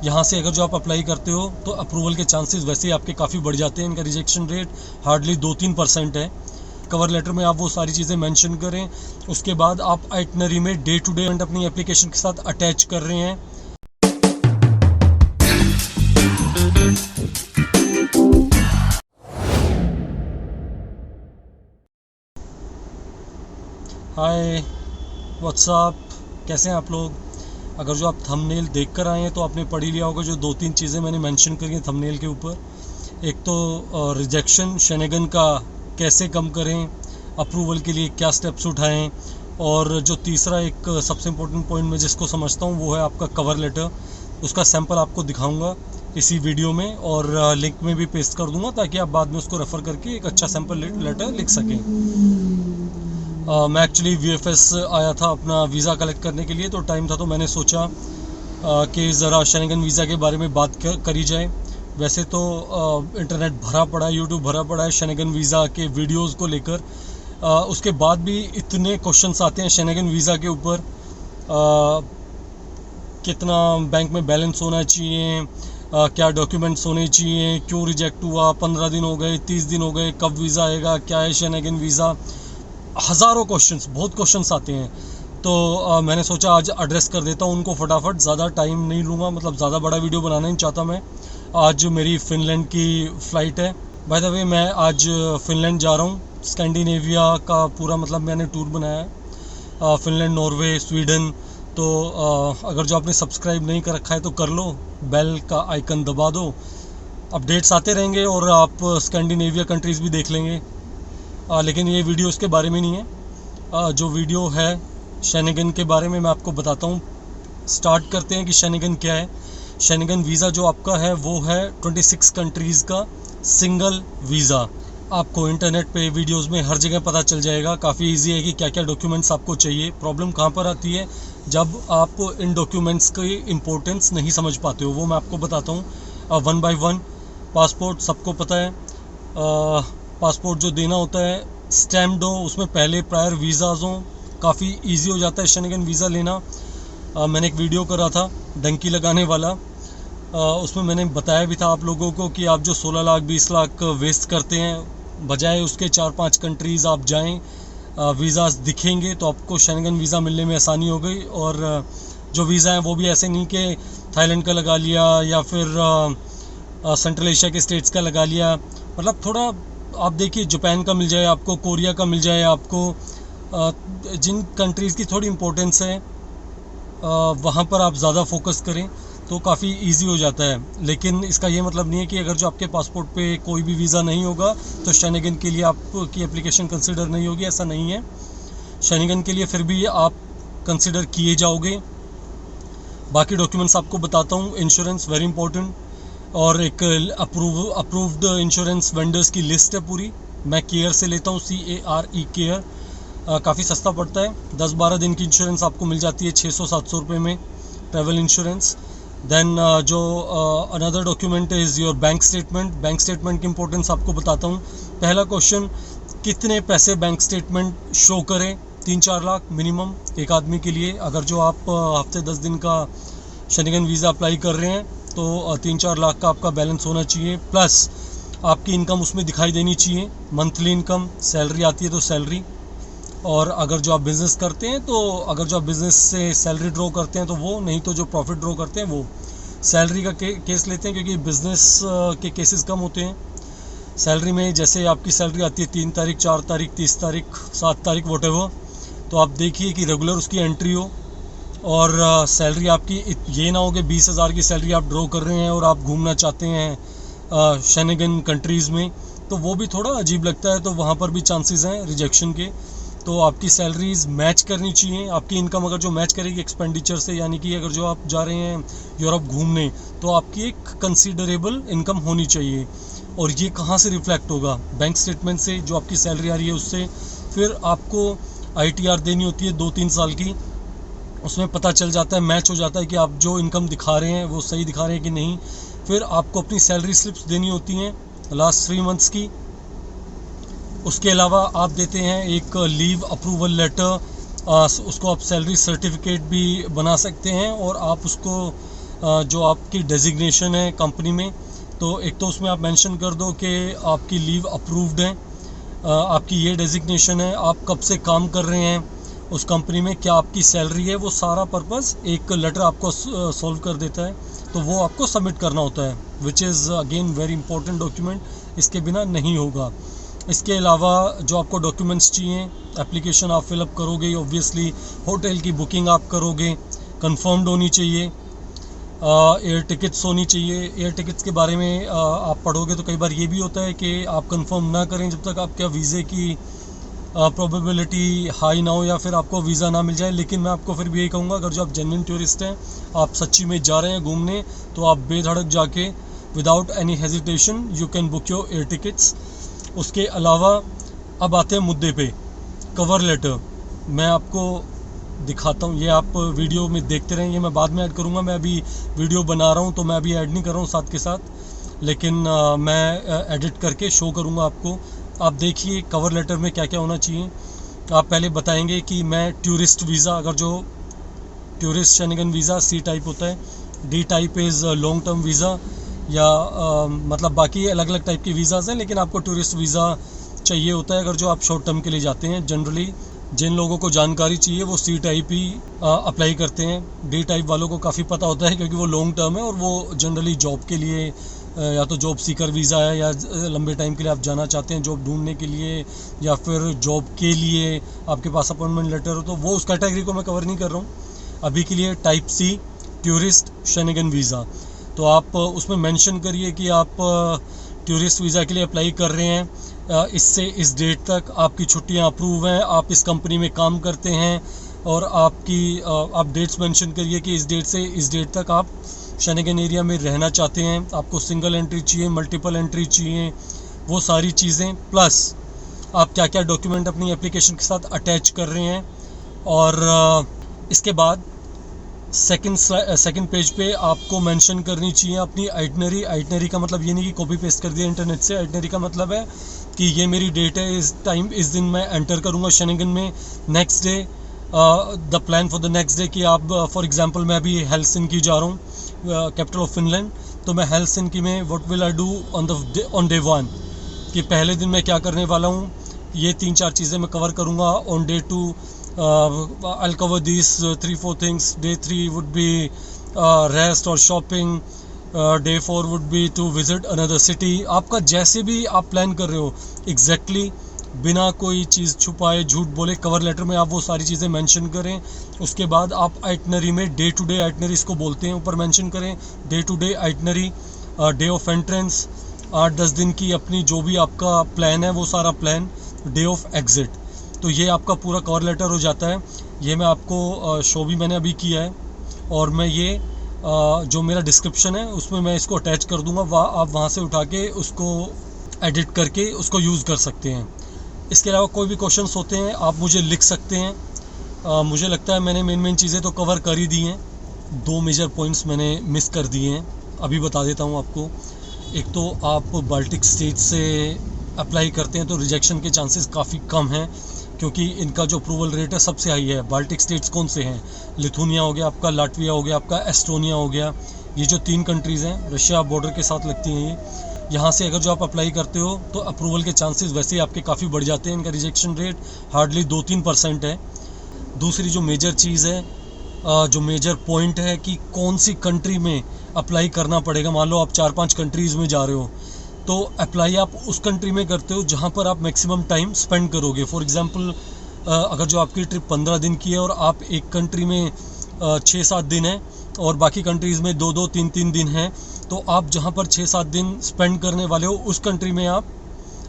यहाँ से अगर जो आप अप्लाई करते हो तो अप्रूवल के चांसेस वैसे ही आपके काफ़ी बढ़ जाते हैं। इनका रिजेक्शन रेट हार्डली 2-3% है। कवर लेटर में आप वो सारी चीज़ें मेंशन करें, उसके बाद आप आइटनरी में डे टू डे अपनी एप्लीकेशन के साथ अटैच कर रहे हैं। हाय, व्हाट्सअप, कैसे हैं आप लोग? अगर जो आप थंबनेल देख कर आए हैं तो आपने पढ़ ही लिया होगा जो 2-3 चीज़ें मैंने मेंशन करी हैं थंबनेल के ऊपर। एक तो रिजेक्शन शेनेगन का कैसे कम करें, अप्रूवल के लिए क्या स्टेप्स उठाएं, और जो तीसरा एक सबसे इम्पोर्टेंट पॉइंट मैं जिसको समझता हूँ वो है आपका कवर लेटर। उसका सैंपल आपको दिखाऊंगा इसी वीडियो में और लिंक में भी पेस्ट कर दूंगा ताकि आप बाद में उसको रेफ़र करके एक अच्छा सैंपल लेटर लिख सकें। मैं एक्चुअली VFS आया था अपना वीज़ा कलेक्ट करने के लिए, तो टाइम था तो मैंने सोचा कि ज़रा शेनेगन वीज़ा के बारे में बात करी जाए। वैसे तो इंटरनेट भरा पड़ा है, यूट्यूब भरा पड़ा है शेनेगन वीज़ा के वीडियोस को लेकर। उसके बाद भी इतने क्वेश्चंस आते हैं शेनेगन वीज़ा के ऊपर। कितना बैंक में बैलेंस होना चाहिए, क्या डॉक्यूमेंट्स होने चाहिए, क्यों रिजेक्ट हुआ, 15 दिन हो गए, 30 दिन हो गए, कब वीज़ा आएगा, क्या है शेनेगन वीज़ा। हज़ारों क्वेश्चंस, बहुत क्वेश्चंस आते हैं। तो मैंने सोचा आज एड्रेस कर देता हूँ उनको फटाफट। ज़्यादा टाइम नहीं लूँगा, मतलब ज़्यादा बड़ा वीडियो बनाना नहीं चाहता मैं। आज मेरी फ़िनलैंड की फ़्लाइट है। बाय द वे मैं आज फ़िनलैंड जा रहा हूँ। स्कैंडिनेविया का पूरा मतलब मैंने टूर बनाया है, फ़िनलैंड, नॉर्वे, स्वीडन। तो अगर जो आपने सब्सक्राइब नहीं कर रखा है तो कर लो, बेल का आइकन दबा दो, अपडेट्स आते रहेंगे और आप स्कैंडिनेविया कंट्रीज़ भी देख लेंगे। लेकिन ये वीडियो उसके बारे में नहीं है। जो वीडियो है शेनेगन के बारे में मैं आपको बताता हूँ। स्टार्ट करते हैं कि शेनेगन क्या है। शेनेगन वीज़ा जो आपका है वो है 26 कंट्रीज़ का सिंगल वीज़ा। आपको इंटरनेट पे वीडियोस में हर जगह पता चल जाएगा। काफ़ी इजी है कि क्या क्या डॉक्यूमेंट्स आपको चाहिए। प्रॉब्लम कहाँ पर आती है, जब आप इन डॉक्यूमेंट्स की इम्पोर्टेंस नहीं समझ पाते हो, वो मैं आपको बताता हूँ। 1 बाय 1 पासपोर्ट सबको पता है। पासपोर्ट जो देना होता है स्टैम्प्ड हो, उसमें पहले प्रायर वीज़ाज़ हों, काफ़ी इजी हो जाता है शेनेगन वीज़ा लेना। मैंने एक वीडियो करा था डंकी लगाने वाला। उसमें मैंने बताया भी था आप लोगों को कि आप जो 16 लाख 20 लाख वेस्ट करते हैं, बजाय उसके 4-5 कंट्रीज़ आप जाएं, वीज़ाज़ दिखेंगे तो आपको शेनेगन वीज़ा मिलने में आसानी हो गई। और जो वीज़ा हैं वो भी ऐसे नहीं कि थाईलैंड का लगा लिया या फिर सेंट्रल एशिया के स्टेट्स का लगा लिया। मतलब थोड़ा आप देखिए, जापान का मिल जाए आपको, कोरिया का मिल जाए आपको। जिन कंट्रीज़ की थोड़ी इम्पोर्टेंस है वहाँ पर आप ज़्यादा फोकस करें तो काफ़ी इजी हो जाता है। लेकिन इसका ये मतलब नहीं है कि अगर जो आपके पासपोर्ट पे कोई भी वीज़ा नहीं होगा तो शेनेगन के लिए आपकी एप्लीकेशन कंसिडर नहीं होगी, ऐसा नहीं है। शेनेगन के लिए फिर भी आप कंसिडर किए जाओगे। बाकी डॉक्यूमेंट्स आपको बताता हूँ। इंश्योरेंस वेरी इंपॉर्टेंट, और एक अप्रूव्ड इंश्योरेंस वेंडर्स की लिस्ट है पूरी। मैं केयर से लेता हूँ, CARE केयर। काफ़ी सस्ता पड़ता है। 10-12 दिन की इंश्योरेंस आपको मिल जाती है 600-700 रुपये में, ट्रैवल इंश्योरेंस। देन जो another document is your bank statement. Bank statement की इंपॉर्टेंस आपको बताता हूँ। पहला क्वेश्चन, कितने पैसे बैंक स्टेटमेंट शो करें? 3-4 लाख मिनिमम एक आदमी के लिए। अगर जो आप हफ्ते 10 दिन का शेनेगन वीज़ा अप्लाई कर रहे हैं तो 3-4 लाख का आपका बैलेंस होना चाहिए। प्लस आपकी इनकम उसमें दिखाई देनी चाहिए, मंथली इनकम, सैलरी आती है तो सैलरी। और अगर जो आप बिज़नेस करते हैं तो अगर जो आप बिज़नेस से सैलरी ड्रॉ करते हैं तो वो, नहीं तो जो प्रॉफिट ड्रॉ करते हैं वो सैलरी का केस लेते हैं, क्योंकि बिज़नेस के केसेस कम होते हैं। सैलरी में जैसे आपकी सैलरी आती है 3 तारीख, 4 तारीख, 30 तारीख, 7 तारीख, वॉटेवर, तो आप देखिए कि रेगुलर उसकी एंट्री हो। और सैलरी आपकी ये ना हो कि 20,000 की सैलरी आप ड्रॉ कर रहे हैं और आप घूमना चाहते हैं शेनेगन कंट्रीज़ में, तो वो भी थोड़ा अजीब लगता है। तो वहाँ पर भी चांसेस हैं रिजेक्शन के। तो आपकी सैलरीज मैच करनी चाहिए। आपकी इनकम अगर जो मैच करेगी एक्सपेंडिचर से, यानी कि अगर जो आप जा रहे हैं यूरोप घूमने तो आपकी एक कंसीडरेबल इनकम होनी चाहिए। और ये कहाँ से रिफ्लेक्ट होगा? बैंक स्टेटमेंट से, जो आपकी सैलरी आ रही है उससे। फिर आपको ITR देनी होती है 2-3 साल की, उसमें पता चल जाता है, मैच हो जाता है कि आप जो इनकम दिखा रहे हैं वो सही दिखा रहे हैं कि नहीं। फिर आपको अपनी सैलरी स्लिप्स देनी होती हैं लास्ट 3 मंथ्स की। उसके अलावा आप देते हैं एक लीव अप्रूवल लेटर, उसको आप सैलरी सर्टिफिकेट भी बना सकते हैं और आप उसको जो आपकी डेजिग्नेशन है कंपनी में, तो एक तो उसमें आप मेंशन कर दो कि आपकी लीव अप्रूव्ड है, आपकी ये डेजिग्नेशन है, आप कब से काम कर रहे हैं उस कंपनी में, क्या आपकी सैलरी है, वो सारा पर्पस एक लेटर आपको सॉल्व कर देता है। तो वो आपको सबमिट करना होता है, which is again very important document, इसके बिना नहीं होगा। इसके अलावा जो आपको डॉक्यूमेंट्स चाहिए, एप्लीकेशन आप फिलअप करोगे, ऑब्वियसली होटल की बुकिंग आप करोगे, कंफर्म्ड होनी चाहिए, एयर टिकट्स होनी चाहिए। एयर टिकट्स के बारे में आप पढ़ोगे तो कई बार ये भी होता है कि आप कंफर्म ना करें जब तक आपके वीज़े की प्रोबेबिलिटी हाई ना हो या फिर आपको वीज़ा ना मिल जाए। लेकिन मैं आपको फिर भी यही कहूँगा, अगर जो आप जेन्युइन टूरिस्ट हैं, आप सच्ची में जा रहे हैं घूमने, तो आप बेधड़क जाके without any hesitation you can book your air tickets. उसके अलावा अब आते हैं मुद्दे पे, कवर लेटर। मैं आपको दिखाता हूँ, ये आप वीडियो में देखते रहें, ये मैं बाद में ऐड करूँगा। मैं अभी वीडियो बना रहा हूँ तो मैं अभी ऐड नहीं कर रहा हूँ साथ के साथ, लेकिन मैं एडिट करके शो करूँगा आपको। आप देखिए कवर लेटर में क्या क्या होना चाहिए। आप पहले बताएंगे कि मैं टूरिस्ट वीज़ा, अगर जो tourist Schengen visa C type होता है, D type is long term visa, या मतलब बाकी अलग अलग टाइप के वीज़ाज़ हैं, लेकिन आपको टूरिस्ट वीज़ा चाहिए होता है अगर जो आप शॉर्ट टर्म के लिए जाते हैं। जनरली जिन लोगों को जानकारी चाहिए वो सी टाइप ही अप्लाई करते हैं। डी टाइप वालों को काफ़ी पता होता है क्योंकि वो लॉन्ग टर्म है और वो जनरली जॉब के लिए, या तो जॉब सीकर वीज़ा है, या लंबे टाइम के लिए आप जाना चाहते हैं जॉब ढूंढने के लिए, या फिर जॉब के लिए आपके पास अपॉइंटमेंट लेटर हो, तो वो उस कैटेगरी को मैं कवर नहीं कर रहा हूँ अभी के लिए। Type C tourist Schengen visa, तो आप उसमें मेंशन करिए कि आप टूरिस्ट वीज़ा के लिए अप्लाई कर रहे हैं, इससे इस डेट तक आपकी छुट्टियां अप्रूव हैं, आप इस कंपनी में काम करते हैं, और आप डेट्स मेंशन करिए कि इस डेट से इस डेट तक आप शेंगन एरिया में रहना चाहते हैं, आपको सिंगल एंट्री चाहिए, मल्टीपल एंट्री चाहिए, वो सारी चीज़ें, प्लस आप क्या क्या डॉक्यूमेंट अपनी एप्लीकेशन के साथ अटैच कर रहे हैं। और इसके बाद सेकंड पेज पे आपको मेंशन करनी चाहिए अपनी आइटनरी। आइटनरी का मतलब ये नहीं कि कॉपी पेस्ट कर दिया इंटरनेट से। आइटनरी का मतलब है कि ये मेरी डेट है, इस दिन मैं एंटर करूँगा शेंगन में, next day the plan for the next day, कि आप फॉर एग्जांपल मैं अभी हेलसिंकी जा रहा हूँ, कैपिटल ऑफ फिनलैंड, तो मैं हेलसिंकी में what will I do on day 1, कि पहले दिन मैं क्या करने वाला हूँ, ये 3-4 चीज़ें मैं कवर करूँगा। On day 2 I'll cover these 3-4 things. Day 3 would be rest or shopping. Day 4 would be to visit another city. आपका जैसे भी आप प्लान कर रहे हो एग्जैक्टली बिना कोई चीज़ छुपाए झूठ बोले कवर लेटर में आप वो सारी चीज़ें मेंशन करें। उसके बाद आप आइटनरी में डे टू डे आइटनरी इसको बोलते हैं, ऊपर मेंशन करें day to day itinerary, day of entrance, 8-10 दिन की अपनी जो भी आपका प्लान है वो सारा प्लान, डे ऑफ एग्जिट। तो ये आपका पूरा कवर लेटर हो जाता है। ये मैं आपको शो भी मैंने अभी किया है, और मैं ये जो मेरा डिस्क्रिप्शन है उसमें मैं इसको अटैच कर दूंगा, आप वहाँ से उठा के उसको एडिट करके उसको यूज़ कर सकते हैं। इसके अलावा कोई भी क्वेश्चंस होते हैं आप मुझे लिख सकते हैं। मुझे लगता है मैंने मेन चीज़ें तो कवर कर ही दी हैं, 2 मेजर पॉइंट्स मैंने मिस कर दिए हैं, अभी बता देता हूँ आपको। एक तो आप बाल्टिक स्टेट से अप्लाई करते हैं तो रिजेक्शन के चांसेस काफ़ी कम हैं, क्योंकि इनका जो अप्रूवल रेट है सबसे हाई है। बाल्टिक स्टेट्स कौन से हैं? लिथुनिया हो गया आपका, लाटविया हो गया आपका, एस्टोनिया हो गया। ये जो 3 कंट्रीज़ हैं रशिया बॉर्डर के साथ लगती हैं, ये यहाँ से अगर जो आप अप्लाई करते हो तो अप्रूवल के चांसेस वैसे ही आपके काफ़ी बढ़ जाते हैं। इनका रिजेक्शन रेट हार्डली 2-3% है। दूसरी जो मेजर चीज़ है, जो मेजर पॉइंट है कि कौन सी कंट्री में अप्लाई करना पड़ेगा। मान लो आप 4-5 कंट्रीज़ में जा रहे हो, तो अप्लाई आप उस कंट्री में करते हो जहाँ पर आप मैक्सिमम टाइम स्पेंड करोगे। फॉर एग्जांपल अगर जो आपकी ट्रिप 15 दिन की है और आप एक कंट्री में 6-7 दिन है और बाकी कंट्रीज़ में 2-2, 3-3 दिन हैं, तो आप जहाँ पर 6-7 दिन स्पेंड करने वाले हो उस कंट्री में आप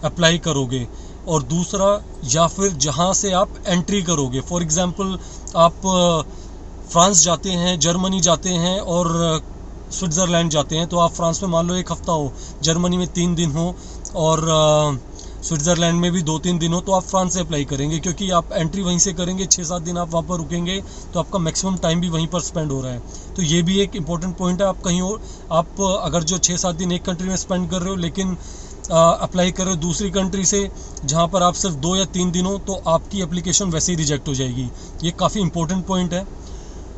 अप्लाई करोगे। और दूसरा, या फिर जहाँ से आप एंट्री करोगे, फॉर एग्जांपल आप फ्रांस जाते हैं, जर्मनी जाते हैं और स्विट्ज़रलैंड जाते हैं, तो आप फ्रांस में मान लो 1 हफ़्ता हो, जर्मनी में 3 दिन हो और स्विट्ज़रलैंड में भी 2-3 दिन हो, तो आप फ्रांस से अप्लाई करेंगे क्योंकि आप एंट्री वहीं से करेंगे। 6-7 दिन आप वहाँ पर रुकेंगे तो आपका मैक्सिमम टाइम भी वहीं पर स्पेंड हो रहा है। तो ये भी एक इंपॉर्टेंट पॉइंट है। आप कहीं और, आप अगर जो 6-7 दिन एक कंट्री में स्पेंड कर रहे हो लेकिन अप्लाई कर रहे हो दूसरी कंट्री से जहाँ पर आप सिर्फ 2 या 3 दिन हो, तो आपकी एप्लीकेशन वैसे ही रिजेक्ट हो जाएगी। ये काफ़ी इंपॉर्टेंट पॉइंट है।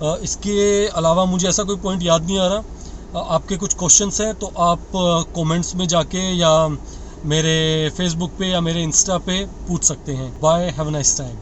इसके अलावा मुझे ऐसा कोई पॉइंट याद नहीं आ रहा। आपके कुछ क्वेश्चंस हैं तो आप कमेंट्स में जाके या मेरे फेसबुक पे या मेरे इंस्टा पे पूछ सकते हैं। Bye, have a nice time.